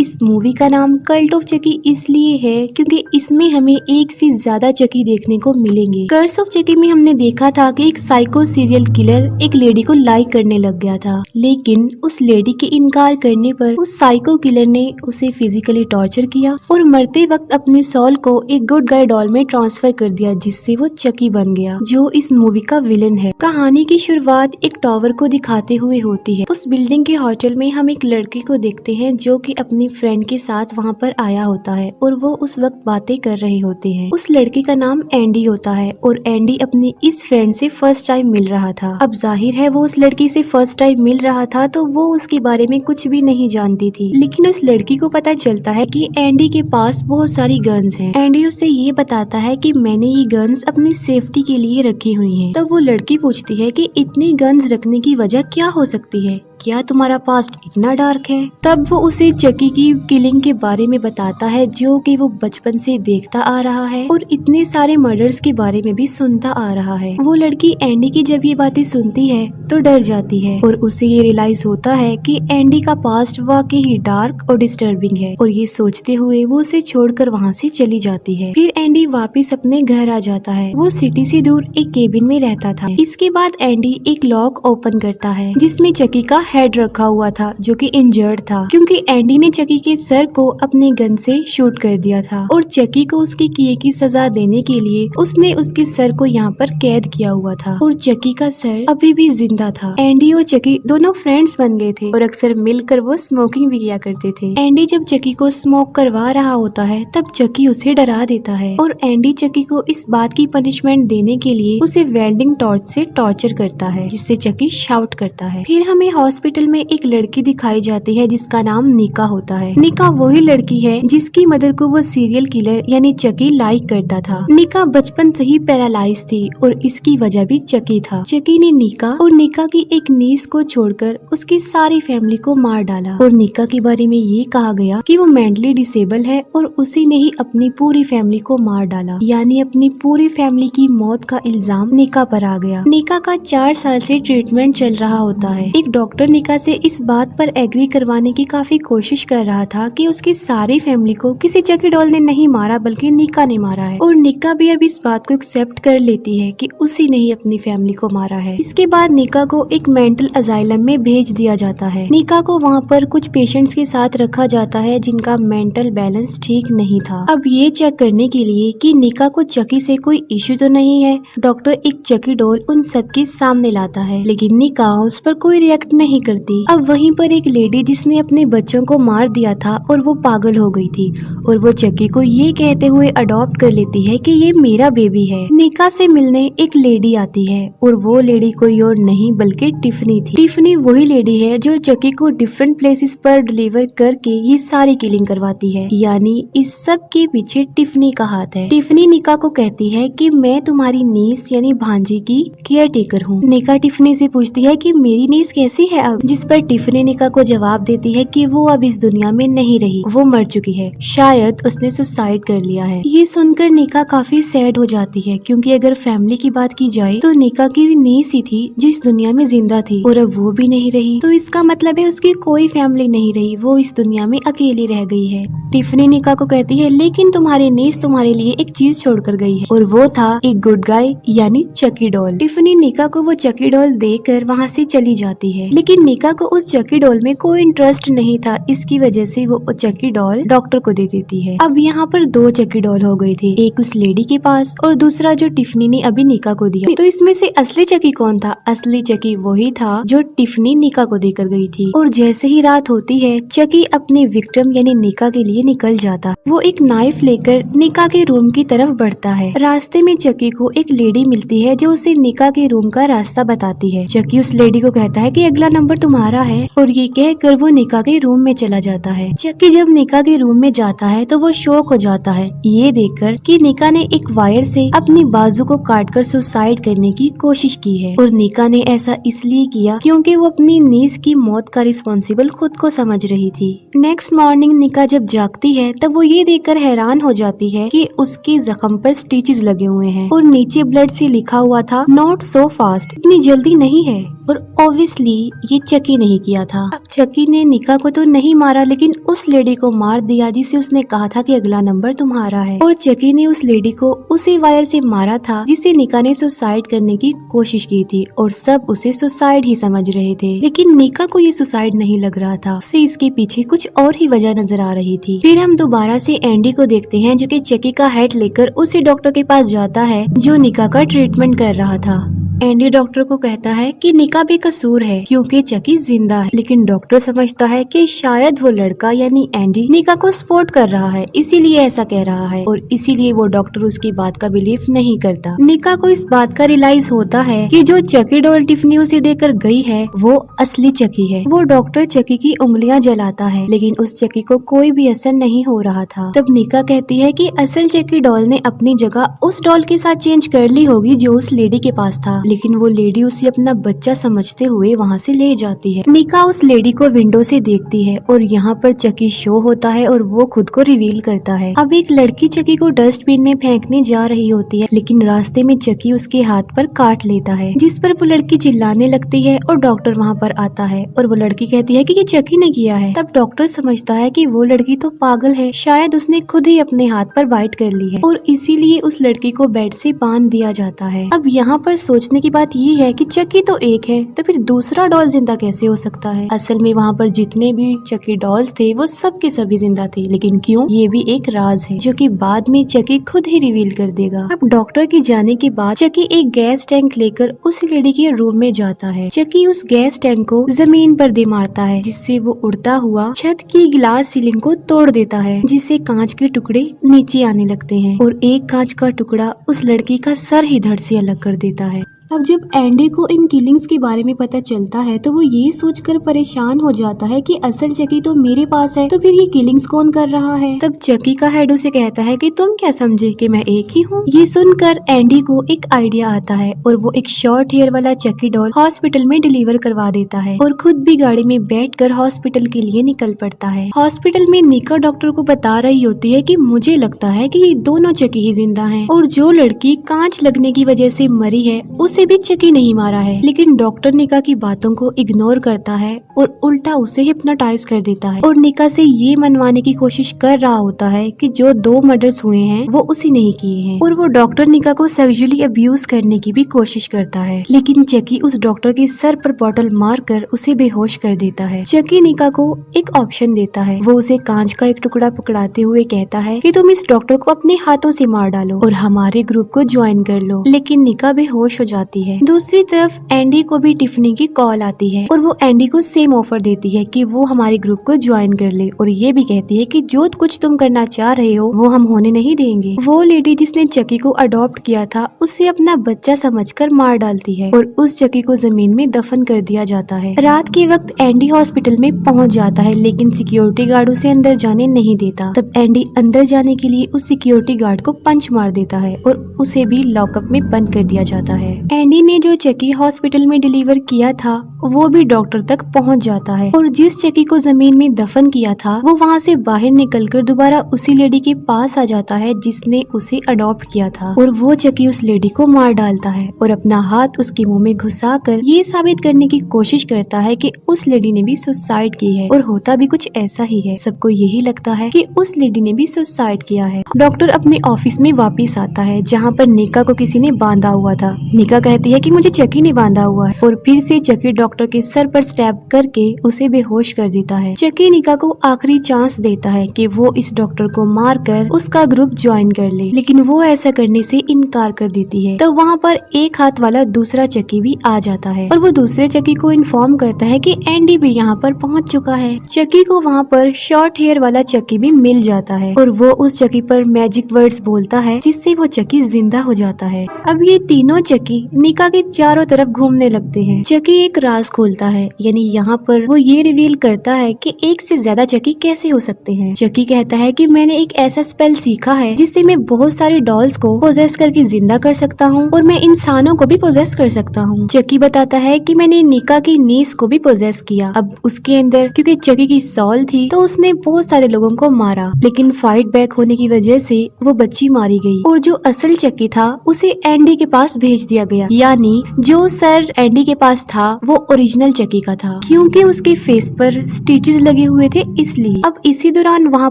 इस मूवी का नाम कल्ट ऑफ चकी इसलिए है क्योंकि इसमें हमें एक से ज्यादा चकी देखने को मिलेंगे। कर्स ऑफ चकी में हमने देखा था कि एक साइको सीरियल किलर एक लेडी को लाइक करने लग गया था, लेकिन उस लेडी के इनकार करने पर उस साइको किलर ने उसे फिजिकली टॉर्चर किया और मरते वक्त अपने सोल को एक गुड गाय डॉल में ट्रांसफर कर दिया, जिससे वो चकी बन गया, जो इस मूवी का विलन है। कहानी की शुरुआत एक टावर को दिखाते हुए होती है। उस बिल्डिंग के होटल में हम एक लड़के को देखते हैं जो कि अपनी फ्रेंड के साथ वहाँ पर आया होता है और वो उस वक्त बातें कर रहे होते हैं। उस लड़के का नाम एंडी होता है और एंडी अपनी इस फ्रेंड से फर्स्ट टाइम मिल रहा था। अब जाहिर है वो उस लड़की से फर्स्ट टाइम मिल रहा था तो वो उसके बारे में कुछ भी नहीं जानती थी, लेकिन उस लड़की को पता चलता है कि एंडी के पास बहुत सारी गन्स हैं। एंडी उससे ये बताता है कि मैंने ये गन्स अपनी सेफ्टी के लिए रखी हुई हैं। तब वो लड़की पूछती है कि इतनी गन्स रखने की वजह क्या हो सकती है, क्या तुम्हारा पास्ट इतना डार्क है? तब वो उसे चकी की किलिंग के बारे में बताता है जो कि वो बचपन से देखता आ रहा है और इतने सारे मर्डर्स के बारे में भी सुनता आ रहा है। वो लड़की एंडी की जब ये बातें सुनती है तो डर जाती है और उसे ये रियलाइज होता है कि एंडी का पास्ट वाकई ही डार्क और डिस्टर्बिंग है, और ये सोचते हुए वो उसे छोड़कर वहाँ से चली जाती है। फिर एंडी वापस अपने घर आ जाता है। वो सिटी से दूर एक केबिन में रहता था। इसके बाद एंडी एक लॉक ओपन करता है जिसमें चकी का हेड रखा हुआ था जो कि इंजर्ड था, क्योंकि एंडी ने चकी के सर को अपने गन से शूट कर दिया था और चकी को उसके किए की सजा देने के लिए उसने उसके सर को यहाँ पर कैद किया हुआ था और चकी का सर अभी भी जिंदा था। एंडी और चकी दोनों फ्रेंड्स बन गए थे और अक्सर मिलकर वो स्मोकिंग भी किया करते थे। एंडी जब चकी को स्मोक करवा रहा होता है तब चकी उसे डरा देता है और एंडी चकी को इस बात की पनिशमेंट देने के लिए उसे वेल्डिंग टॉर्च से टॉर्चर करता है, जिससे चकी शाउट करता है। फिर हमें हॉस्पिटल में एक लड़की दिखाई जाती है जिसका नाम निका होता है। निका वही लड़की है जिसकी मदर को वो सीरियल किलर यानी चकी लाइक करता था। निका बचपन से ही पैरालाइज थी और इसकी वजह भी चकी था। चकी ने निका और निका की एक नीस को छोड़कर उसकी सारी फैमिली को मार डाला और निका के बारे में ये कहा गया कि वो मेंटली डिसेबल है और उसी ने ही अपनी पूरी फैमिली को मार डाला, यानी अपनी पूरी फैमिली की मौत का इल्जाम निका पर आ गया। निका का 4 साल से ट्रीटमेंट चल रहा होता है। एक डॉक्टर निका से इस बात पर एग्री करवाने की काफी कोशिश कर रहा था कि उसकी सारी फैमिली को किसी चकी डॉल ने नहीं मारा बल्कि निका ने मारा है, और निका भी अब इस बात को एक्सेप्ट कर लेती है कि उसी ने ही अपनी फैमिली को मारा है। इसके बाद निका को एक मेंटल अजाइलम में भेज दिया जाता है। निका को वहाँ पर कुछ पेशेंट्स के साथ रखा जाता है जिनका मेंटल बैलेंस ठीक नहीं था। अब ये चेक करने के लिए कि निका को चकी से कोई इश्यू तो नहीं है, डॉक्टर एक चकी डॉल उन सबके सामने लाता है, लेकिन निका उस पर कोई रिएक्ट नहीं करती। अब वहीं पर एक लेडी जिसने अपने बच्चों को मार दिया था और वो पागल हो गई थी और वो चकी को ये कहते हुए अडॉप्ट कर लेती है कि ये मेरा बेबी है। निका से मिलने एक लेडी आती है और वो लेडी कोई और नहीं बल्कि टिफनी थी। टिफनी वही लेडी है जो चकी को डिफरेंट प्लेसेस पर डिलीवर करके ये सारी किलिंग करवाती है, यानी इस सब के पीछे टिफनी का हाथ है। टिफनी निका को कहती है कि मैं तुम्हारी नीस यानी भांजी की केयर टेकर हूँ। निका टिफनी से पूछती है कि मेरी नीस कैसी है अब, जिस पर टिफनी निका को जवाब देती है कि वो अब इस दुनिया में नहीं रही, वो मर चुकी है, शायद उसने सुसाइड कर लिया है। ये सुनकर निका काफी सैड हो जाती है क्योंकि अगर फैमिली की बात की जाए तो निका की नीस ही थी जो इस दुनिया में जिंदा थी और अब वो भी नहीं रही, तो इसका मतलब है उसकी कोई फैमिली नहीं रही, वो इस दुनिया में अकेली रह गई है। टिफनी निका को कहती है लेकिन तुम्हारी नीस तुम्हारे लिए एक चीज छोड़कर गई है और वो था एक गुड गाय यानी चकी डॉल। टिफनी निका को वो चकी डॉल देकर वहाँ से चली जाती है, लेकिन निका को उस चकी डॉल में कोई इंटरेस्ट नहीं था, इसकी वजह से वो चकी डॉल डॉक्टर को दे देती है। अब यहाँ पर 2 चकी डॉल हो गई थी, एक उस लेडी के पास और दूसरा जो टिफनी ने अभी निका को दिया। तो इसमें से असली चकी कौन था? असली चकी वही था जो टिफनी निका को देकर गई थी। और जैसे ही रात होती है चकी अपने विक्टिम यानी निका के लिए निकल जाता। वो एक नाइफ लेकर निका के रूम की तरफ बढ़ता है। रास्ते में चकी को एक लेडी मिलती है जो उसे निका के रूम का रास्ता बताती है। चकी उस लेडी को कहता है कि अगला नंबर तुम्हारा है और ये कहकर वो निका के रूम में चला जाता है। चकी जब निका के रूम में जाता है तो वो शॉक हो जाता है ये देखकर कि निका ने एक वायर से अपनी बाजू को काटकर सुसाइड करने की कोशिश की है, और निका ने ऐसा इसलिए किया क्योंकि वो अपनी नीस की मौत का रिस्पॉन्सिबल खुद को समझ रही थी। नेक्स्ट मॉर्निंग निका जब जागती है तब वो ये देखकर हैरान हो जाती है कि उसके जख्म पर स्टिचेस लगे हुए हैं और नीचे ब्लड से लिखा हुआ था नॉट सो फास्ट, इतनी जल्दी नहीं है। और ऑब्वियसली ये चकी नहीं किया था। अब चकी ने निका को तो नहीं मारा लेकिन उस लेडी को मार दिया जिसे उसने कहा था कि अगला नंबर तुम्हारा है। और चकी ने उस लेडी को उसी वायर से मारा था जिसे निका ने सुसाइड करने की कोशिश की थी और सब उसे सुसाइड ही समझ रहे थे। लेकिन निका को ये सुसाइड नहीं लग रहा था, उसे इसके पीछे कुछ और ही वजह नजर आ रही थी। फिर हम दोबारा से एंडी को देखते हैं जो कि चकी का हेड लेकर उसी डॉक्टर के पास जाता है जो निका का ट्रीटमेंट कर रहा था। एंडी डॉक्टर को कहता है कि निका बेकसूर है क्योंकि चकी जिंदा है, लेकिन डॉक्टर समझता है कि शायद वो लड़का यानी एंडी निका को सपोर्ट कर रहा है, इसीलिए ऐसा कह रहा है और इसीलिए वो डॉक्टर उसकी बात का बिलीव नहीं करता। निका को इस बात का रियलाइज होता है कि जो चकी डॉल टिफनी उसे देकर गई है वो असली चकी है। वो डॉक्टर चकी की उंगलियां जलाता है लेकिन उस चकी को कोई भी असर नहीं हो रहा था। तब निका कहती है कि असल चकी डॉल ने अपनी जगह उस डॉल के साथ चेंज कर ली होगी जो उस लेडी के पास था, लेकिन वो लेडी उसे अपना बच्चा समझते हुए वहाँ से ले जाती है। निका उस लेडी को विंडो से देखती है और यहाँ पर चकी शो होता है और वो खुद को रिवील करता है। अब एक लड़की चकी को डस्टबिन में फेंकने जा रही होती है लेकिन रास्ते में चकी उसके हाथ पर काट लेता है, जिस पर वो लड़की चिल्लाने लगती है और डॉक्टर वहाँ पर आता है और वो लड़की कहती है कि ये चकी ने किया है। तब डॉक्टर समझता है कि वो लड़की तो पागल है, शायद उसने खुद ही अपने हाथ पर बाइट कर ली है और इसीलिए उस लड़की को बेड से बांध दिया जाता है। अब यहाँ पर सोचने की बात ये है कि चकी तो एक है तो फिर दूसरा डॉल जिंदा कैसे हो सकता है। असल में वहाँ पर जितने भी चकी डॉल्स थे वो सब के सभी जिंदा थे, लेकिन क्यों, ये भी एक राज है जो कि बाद में चकी खुद ही रिवील कर देगा। अब डॉक्टर के जाने के बाद चकी एक गैस टैंक लेकर उस लेडी के रूम में जाता है। चकी उस गैस टैंक को जमीन पर दे मारता है जिससे वो उड़ता हुआ छत की ग्लास सीलिंग को तोड़ देता है, जिससे कांच के टुकड़े नीचे आने लगते हैं और एक कांच का टुकड़ा उस लड़की का सर ही धड़ से अलग कर देता है। अब जब एंडी को इन किलिंग्स के बारे में पता चलता है तो वो ये सोचकर परेशान हो जाता है कि असल चकी तो मेरे पास है तो फिर ये किलिंग्स कौन कर रहा है। तब चकी का हेड उसे कहता है कि तुम क्या समझे कि मैं एक ही हूँ। ये सुनकर एंडी को एक आइडिया आता है और वो एक शॉर्ट हेयर वाला चकी डॉल हॉस्पिटल में डिलीवर करवा देता है और खुद भी गाड़ी में बैठकर हॉस्पिटल के लिए निकल पड़ता है। हॉस्पिटल में निका डॉक्टर को बता रही होती है कि मुझे लगता है कि ये दोनों चकी ही जिंदा हैं और जो लड़की कांच लगने की वजह से मरी है उसे भी चकी नहीं मारा है। लेकिन डॉक्टर निका की बातों को इग्नोर करता है और उल्टा उसे हिप्नोटाइज कर देता है और निका से ये मनवाने की कोशिश कर रहा होता है कि जो 2 मर्डर्स हुए हैं वो उसी ने ही किए हैं और वो डॉक्टर निका को सेक्सुअली अब्यूज करने की भी कोशिश करता है। लेकिन चकी उस डॉक्टर के सर पर बॉटल मार कर उसे बेहोश कर देता है। चकी निका को एक ऑप्शन देता है, वो उसे कांच का एक टुकड़ा पकड़ाते हुए कहता है कि तुम इस डॉक्टर को अपने हाथों से मार डालो और हमारे ग्रुप को ज्वाइन कर लो। लेकिन निका बेहोश हो जाती है। दूसरी तरफ एंडी को भी टिफनी की कॉल आती है और वो एंडी को सेम ऑफर देती है कि वो हमारे ग्रुप को ज्वाइन कर ले और ये भी कहती है कि जो कुछ तुम करना चाह रहे हो वो हम होने नहीं देंगे। वो लेडी जिसने चकी को अडॉप्ट किया था उसे अपना बच्चा समझकर मार डालती है और उस चकी को जमीन में दफन कर दिया जाता है। रात के वक्त एंडी हॉस्पिटल में पहुंच जाता है लेकिन सिक्योरिटी गार्ड उसे अंदर जाने नहीं देता। तब एंडी अंदर जाने के लिए उस सिक्योरिटी गार्ड को पंच मार देता है और उसे भी लॉकअप में बंद कर दिया जाता है। एंडी ने जो चकी हॉस्पिटल में डिलीवर किया था वो भी डॉक्टर तक पहुंच जाता है और जिस चकी को जमीन में दफन किया था वो वहाँ से बाहर निकलकर दोबारा उसी लेडी के पास आ जाता है जिसने उसे अडॉप्ट किया था और वो चकी उस लेडी को मार डालता है और अपना हाथ उसके मुंह में घुसाकर ये साबित करने की कोशिश करता है कि उस लेडी ने भी सुसाइड की है और होता भी कुछ ऐसा ही है। सबको यही लगता है कि उस लेडी ने भी सुसाइड किया है। डॉक्टर अपने ऑफिस में वापिस आता है जहाँ पर निका को किसी ने बांधा हुआ था। निका कहती है कि मुझे चकी ने बांधा हुआ है और फिर से चकी डॉक्टर के सर पर स्टैब करके उसे बेहोश कर देता है। चकी निका को आखिरी चांस देता है कि वो इस डॉक्टर को मारकर उसका ग्रुप ज्वाइन कर ले, लेकिन वो ऐसा करने से इनकार कर देती है। तो वहाँ पर एक हाथ वाला दूसरा चकी भी आ जाता है और वो दूसरे चकी को इन्फॉर्म करता है कि एंडी भी यहाँ पर पहुँच चुका है। चकी को वहाँ पर शॉर्ट हेयर वाला चकी भी मिल जाता है और वो उस चकी पर मैजिक वर्ड्स बोलता है जिससे वो चकी जिंदा हो जाता है। अब ये तीनों चकी निका के चारों तरफ घूमने लगते हैं। चकी एक राज खोलता है, यानी यहाँ पर वो ये रिवील करता है कि एक से ज्यादा चकी कैसे हो सकते हैं। चकी कहता है कि मैंने एक ऐसा स्पेल सीखा है जिससे मैं बहुत सारे डॉल्स को पोजेस करके जिंदा कर सकता हूँ और मैं इंसानों को भी पोजेस कर सकता हूँ। चकी बताता है कि मैंने निका की नीस को भी पोजेस किया। अब उसके अंदर क्योंकि चकी की सॉल थी तो उसने बहुत सारे लोगों को मारा, लेकिन फाइट बैक होने की वजह से वो बच्ची मारी गई और जो असल चकी था उसे एंडी के पास भेज दिया गया गया, यानी जो सर एंडी के पास था वो ओरिजिनल चकी का था, क्योंकि उसके फेस पर स्टिचेस लगे हुए थे इसलिए। अब इसी दौरान वहाँ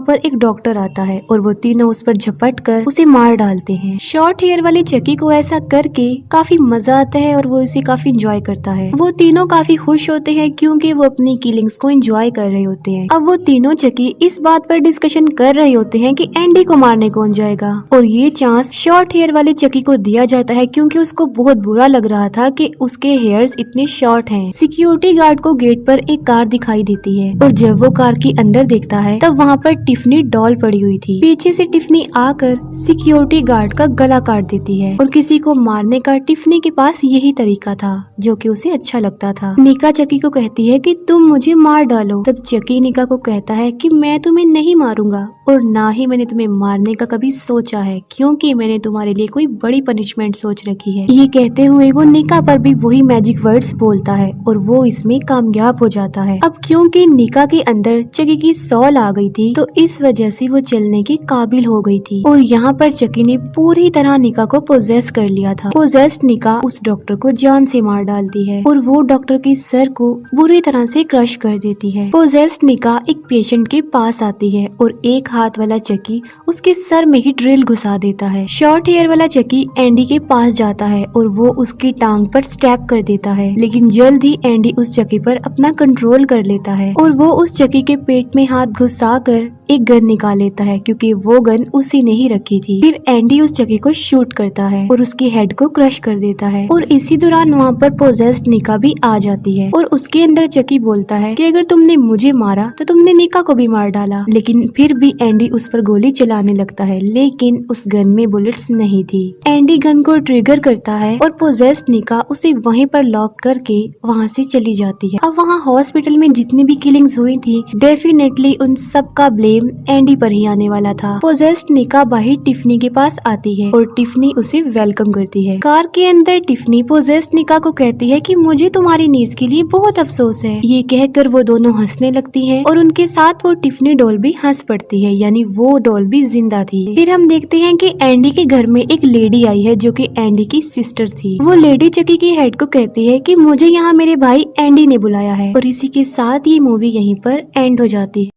पर एक डॉक्टर आता है और वो तीनों उस पर झपट कर उसे मार डालते हैं। शॉर्ट हेयर वाले चकी को ऐसा करके काफी मजा आता है और वो इसे काफी इंजॉय करता है। वो तीनों काफी खुश होते हैं क्योंकि वो अपनी किलिंग्स को एंजॉय कर रहे होते हैं। अब वो तीनों चकी इस बात पर डिस्कशन कर रहे होते हैं कि एंडी को मारने कौन जाएगा, और ये चांस शॉर्ट हेयर वाले चकी को दिया जाता है क्योंकि उसको बहुत बुरा लग रहा था कि उसके हेयर्स इतने शॉर्ट हैं। सिक्योरिटी गार्ड को गेट पर एक कार दिखाई देती है और जब वो कार के अंदर देखता है तब वहाँ पर टिफनी डॉल पड़ी हुई थी। पीछे से टिफनी आकर सिक्योरिटी गार्ड का गला काट देती है और किसी को मारने का टिफनी के पास यही तरीका था जो कि उसे अच्छा लगता था। निका चकी को कहती है कि तुम मुझे मार डालो। तब चकी निका को कहता है कि मैं तुम्हें नहीं मारूंगा और ना ही मैंने तुम्हें मारने का कभी सोचा है, क्योंकि मैंने तुम्हारे लिए कोई बड़ी पनिशमेंट सोच रखी है। ये कहते हुए वो निका पर भी वही मैजिक वर्ड्स बोलता है और वो इसमें कामयाब हो जाता है। अब क्योंकि निका के अंदर चकी की सॉल आ गई थी तो इस वजह से वो चलने के काबिल हो गई थी और यहाँ पर चकी ने पूरी तरह निका को पोजेस कर लिया था। पोजेस्ड निका उस डॉक्टर को जान से मार डालती है और वो डॉक्टर के सर को बुरी तरह से क्रश कर देती है। पोजेस्ड निका एक पेशेंट के पास आती है और एक हाथ वाला चकी उसके सर में ही ड्रिल घुसा देता है। शॉर्ट हेयर वाला चकी एंडी के पास जाता है और वो उसकी टांग पर स्टैप कर देता है, लेकिन जल्द ही एंडी उस चकी पर अपना कंट्रोल कर लेता है और वो उस चकी के पेट में हाथ घुसा कर एक गन निकाल लेता है क्योंकि वो गन उसी ने ही रखी थी। फिर एंडी उस चकी को शूट करता है और उसके हेड को क्रश कर देता है और इसी दौरान वहाँ पर पोजेस्ड निका भी आ जाती है और उसके अंदर चकी बोलता है कि अगर तुमने मुझे मारा तो तुमने निका को भी मार डाला, लेकिन फिर भी एंडी उस पर गोली चलाने लगता है, लेकिन उस गन में बुलेट्स नहीं थी। एंडी गन को ट्रिगर करता है और पोजेस्ड निका उसे वहीं पर लॉक करके वहाँ से चली जाती है। अब वहाँ हॉस्पिटल में जितनी भी किलिंग्स हुई थी डेफिनेटली उन सब का ब्लेम एंडी पर ही आने वाला था। पोजेस्ड निका बाहर टिफनी के पास आती है और टिफनी उसे वेलकम करती है। कार के अंदर टिफनी पोजेस्ड निका को कहती है कि मुझे तुम्हारी नीज के लिए बहुत अफसोस है। ये कहकर वो दोनों हंसने लगती हैं और उनके साथ वो टिफनी डॉल भी हंस पड़ती है, यानी वो डॉल भी जिंदा थी। फिर हम देखते हैं कि एंडी के घर में एक लेडी आई है जो कि एंडी की सिस्टर थी। वो लेडी चकी की हेड को कहती है कि मुझे यहाँ मेरे भाई एंडी ने बुलाया है और इसी के साथ ये मूवी यहीं पर एंड हो जाती है।